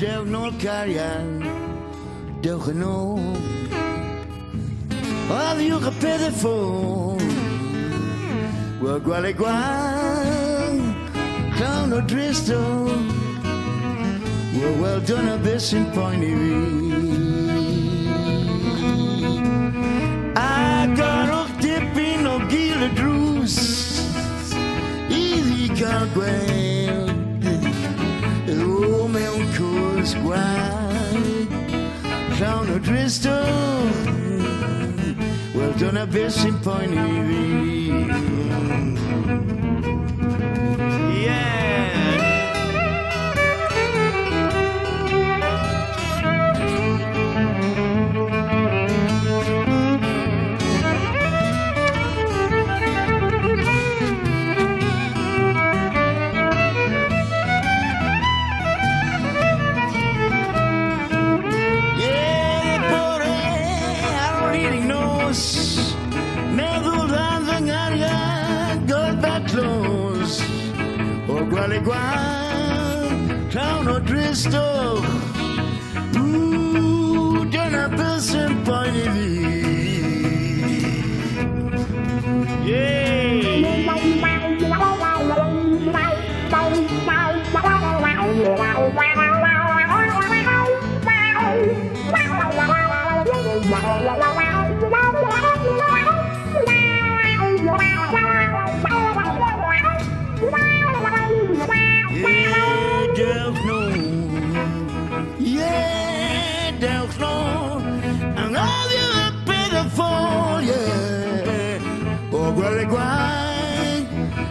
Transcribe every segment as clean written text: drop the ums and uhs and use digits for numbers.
Del no carrière de Renault. Oh, you can pay the phone. Well, Gualeguay, Clown or Bristol. Well done, a bit in Point of I got off dipping no Gila Druce. Easy Carguay. Oh, man, cause why? Clown or Bristol. Well done, a bit in Point of Clown or Dristo. Ooh, done a person point of view.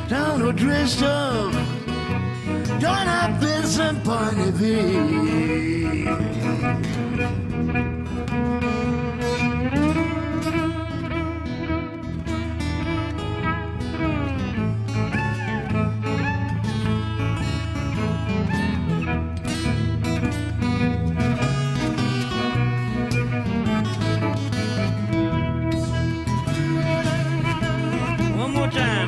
Down or dressed up, don't have been some point of view. One more time.